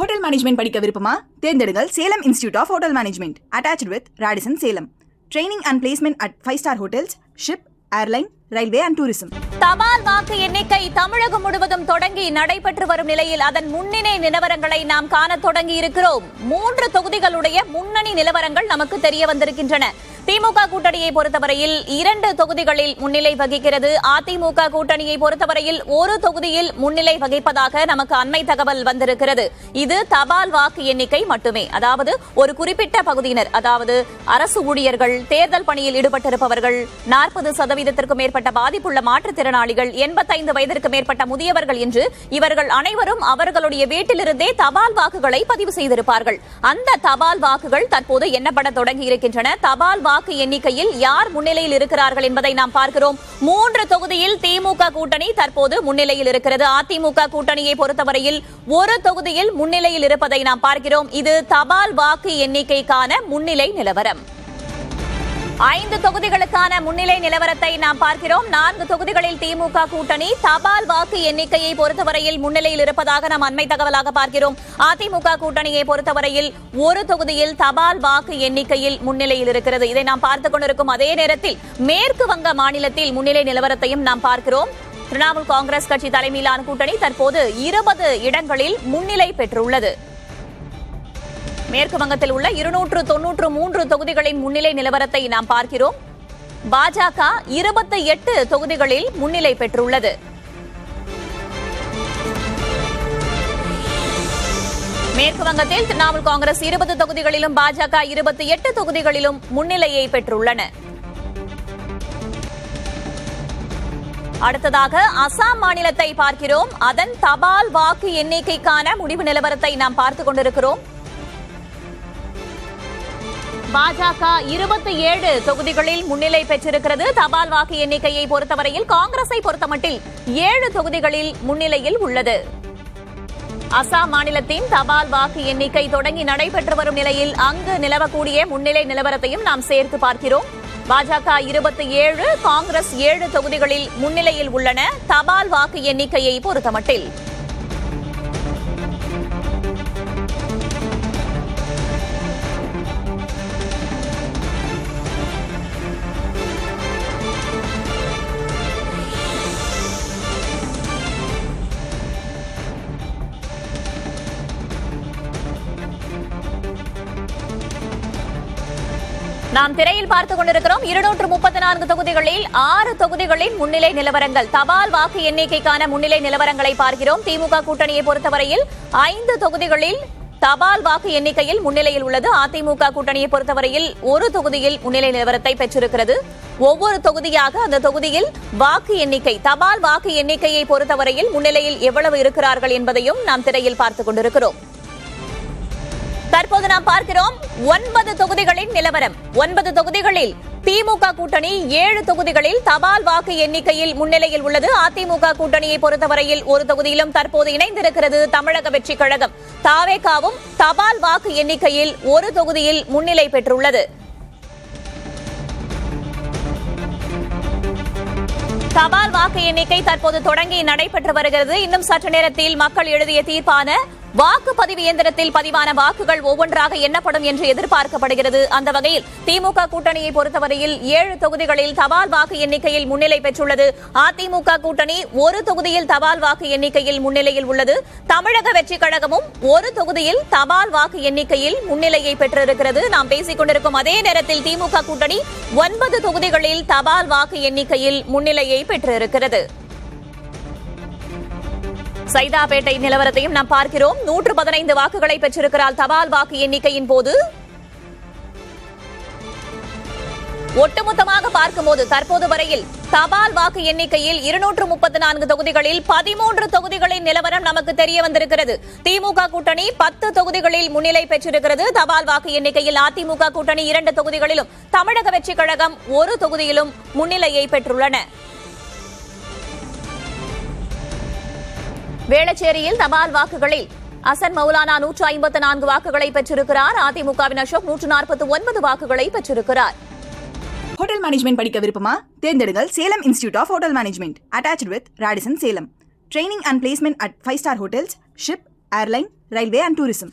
Hotel management படிக்க விருப்பமா? தேர்ந்தெடுங்கள் Salem institute of hotel management attached with Radisson Salem. Training and placement at 5-star hotels, ship, airline, railway and tourism. தபால் வாக்கு எண்ணிக்கை தமிழகம் முழுவதும் தொடங்கி நடைபெற்று வரும் நிலையில் அதன் முன்னணி நிலவரங்களை நாம் காண தொடங்கி இருக்கிறோம். 3 தொகுதிகளுடைய முன்னணி நிலவரங்கள் நமக்கு தெரிய வந்திருக்கின்றன. திமுக கூட்டணியை பொறுத்தவரையில் 2 தொகுதிகளில் முன்னிலை வகிக்கிறது. அதிமுக கூட்டணியை பொறுத்தவரையில் 1 தொகுதியில் முன்னிலை வகிப்பதாக நமக்கு அண்மை தகவல் வந்திருக்கிறது. இது தபால் வாக்கு எண்ணிக்கை மட்டுமே. அதாவது ஒரு குறிப்பிட்ட பகுதியினர், அதாவது அரசு ஊழியர்கள், தேர்தல் பணியில் ஈடுபட்டிருப்பவர்கள், 40% மேற்பட்ட பாதிப்புள்ள மாற்றுத்திறனாளிகள், 85 வயதிற்கு மேற்பட்ட முதியவர்கள் என்று இவர்கள் அனைவரும் அவர்களுடைய வீட்டிலிருந்தே தபால் வாக்குகளை பதிவு செய்திருப்பார்கள். அந்த தபால் வாக்குகள் தற்போது எண்ணப்பட தொடங்கி இருக்கின்றன. தபால் வாக்கு எண்ணிக்கையில் யார் முன்னிலையில் இருக்கிறார்கள் என்பதை நாம் பார்க்கிறோம். 3 தொகுதியில் திமுக கூட்டணி தற்போது முன்னிலையில் இருக்கிறது. அதிமுக கூட்டணியை பொறுத்தவரையில் 1 தொகுதியில் முன்னிலையில் இருப்பதை நாம் பார்க்கிறோம். இது தபால் வாக்கு எண்ணிக்கைக்கான முன்னிலை நிலவரம். 5 தொகுதிகளுக்கான முன்னிலை நிலவரத்தை நாம் பார்க்கிறோம். 4 தொகுதிகளில் திமுக கூட்டணி தபால் வாக்கு எண்ணிக்கையை பொறுத்தவரையில் முன்னிலையில் இருப்பதாக நாம் அண்மை தகவலாக பார்க்கிறோம். அதிமுக கூட்டணியை பொறுத்தவரையில் 1 தொகுதியில் தபால் வாக்கு எண்ணிக்கையில் முன்னிலையில் இருக்கிறது. இதை நாம் பார்த்துக் கொண்டிருக்கும் அதே நேரத்தில் மேற்கு வங்க மாநிலத்தில் முன்னிலை நிலவரத்தையும் நாம் பார்க்கிறோம். திரிணாமுல் காங்கிரஸ் கட்சி தலைமையிலான கூட்டணி தற்போது 20 இடங்களில் முன்னிலை பெற்றுள்ளது. மேற்கு வங்கத்தில் உள்ள 293 தொகுதிகளின் முன்னிலை நிலவரத்தை நாம் பார்க்கிறோம். பாஜக 28 தொகுதிகளில் முன்னிலை பெற்றுள்ளது. மேற்கு வங்கத்தில் திரிணாமுல் காங்கிரஸ் 20 தொகுதிகளிலும் பாஜக 28 தொகுதிகளிலும் முன்னிலையை பெற்றுள்ளன. அடுத்ததாக அசாம் மாநிலத்தை பார்க்கிறோம். அதன் தபால் வாக்கு எண்ணிக்கைக்கான முடிவு நிலவரத்தை நாம் பார்த்துக் கொண்டிருக்கிறோம். பாஜக 27 தொகுதிகளில் முன்னிலை பெற்றிருக்கிறது. தபால் வாக்கு எண்ணிக்கையை பொறுத்தவரையில் காங்கிரஸை பொறுத்தமட்டில் 7 தொகுதிகளில் முன்னிலையில் உள்ளது. அசாம் மாநிலத்தின் தபால் வாக்கு எண்ணிக்கை தொடங்கி நடைபெற்று வரும் நிலையில் அங்கு நிலவக்கூடிய முன்னிலை நிலவரத்தையும் நாம் சேர்த்து பார்க்கிறோம். பாஜக 27, காங்கிரஸ் 7 தொகுதிகளில் முன்னிலையில் உள்ளன. தபால் வாக்கு எண்ணிக்கையை பொறுத்தமட்டில் நாம் திரையில் பார்த்துக் கொண்டிருக்கிறோம். 234 தொகுதிகளில் 6 தொகுதிகளின் முன்னிலை நிலவரங்கள். தபால் வாக்கு எண்ணிக்கைக்கான முன்னிலை நிலவரங்களை பார்க்கிறோம். திமுக கூட்டணியை பொறுத்தவரையில் 5 தொகுதிகளில் தபால் வாக்கு எண்ணிக்கையில் முன்னிலையில் உள்ளது. அதிமுக கூட்டணியை பொறுத்தவரையில் 1 தொகுதியில் முன்னிலை நிலவரத்தை பெற்றிருக்கிறது. ஒவ்வொரு தொகுதியாக அந்த தொகுதியில் வாக்கு எண்ணிக்கை, தபால் வாக்கு எண்ணிக்கையை பொறுத்தவரையில் முன்னிலையில் எவ்வளவு இருக்கிறார்கள் என்பதையும் நாம் திரையில் பார்த்துக் கொண்டிருக்கிறோம். தற்போது நாம் பார்க்கிறோம் 9 தொகுதிகளின் நிலவரம். 9 தொகுதிகளில் திமுக கூட்டணி 7 தொகுதிகளில் தபால் வாக்கு எண்ணிக்கையில் முன்னிலையில் உள்ளது. அதிமுக கூட்டணியை பொறுத்தவரையில் 1 தொகுதியிலும் தற்போது இணைந்திருக்கிறது தமிழக வெற்றிக் கழகம். தாவேகாவும் தபால் வாக்கு எண்ணிக்கையில் 1 தொகுதியில் முன்னிலை பெற்றுள்ளது. தபால் வாக்கு எண்ணிக்கை தற்போது தொடங்கி நடைபெற்று வருகிறது. இன்னும் சற்று நேரத்தில் மக்கள் எழுதிய தீர்ப்பான வாக்குப்பதிவு இயந்திரத்தில் பதிவான வாக்குகள் ஒவ்வொன்றாக எண்ணப்படும் என்று எதிர்பார்க்கப்படுகிறது. அந்த வகையில் திமுக கூட்டணியை பொறுத்தவரையில் 7 தொகுதிகளில் தபால் வாக்கு எண்ணிக்கையில் முன்னிலை பெற்றுள்ளது. அதிமுக கூட்டணி 1 தொகுதியில் தபால் வாக்கு எண்ணிக்கையில் முன்னிலையில் உள்ளது. தமிழக வெற்றிக் கழகமும் 1 தொகுதியில் தபால் வாக்கு எண்ணிக்கையில் முன்னிலையை பெற்றிருக்கிறது. நாம் பேசிக் கொண்டிருக்கும் அதே நேரத்தில் திமுக கூட்டணி 9 தொகுதிகளில் தபால் வாக்கு எண்ணிக்கையில் முன்னிலையை பெற்றிருக்கிறது. சைதாப்பேட்டை நிலவரத்தையும் நாம் பார்க்கிறோம். 115 வாக்குகளை பெற்றிருக்கிறார் தபால் வாக்கு எண்ணிக்கையின் போது. ஒட்டுமொத்தமாக பார்க்கும்போது தற்போது வரையில் தபால் வாக்கு எண்ணிக்கையில் 234 தொகுதிகளில் 13 தொகுதிகளின் நிலவரம் நமக்கு தெரிய வந்திருக்கிறது. திமுக கூட்டணி 10 தொகுதிகளில் முன்னிலை பெற்றிருக்கிறது. தபால் வாக்கு எண்ணிக்கையில் அதிமுக கூட்டணி 2 தொகுதிகளிலும் தமிழக வெற்றிக் கழகம் 1 தொகுதியிலும் முன்னிலையை பெற்றுள்ளன. வேளச்சேரியில் தபால் வாக்குகளில் அசன் மௌலானா 154 வாக்குகளை பெற்றிருக்கிறார். அதிமுகவின் அசோக் 149 வாக்குகளை பெற்றிருக்கிறார். ஹோட்டல் மேனேஜ்மெண்ட் படிக்க விருப்பமா? தேர்ந்தெடுங்கள் Salem institute of hotel management attached with Radisson Salem. Training and placement at 5-star hotels, ship, airline, railway and tourism.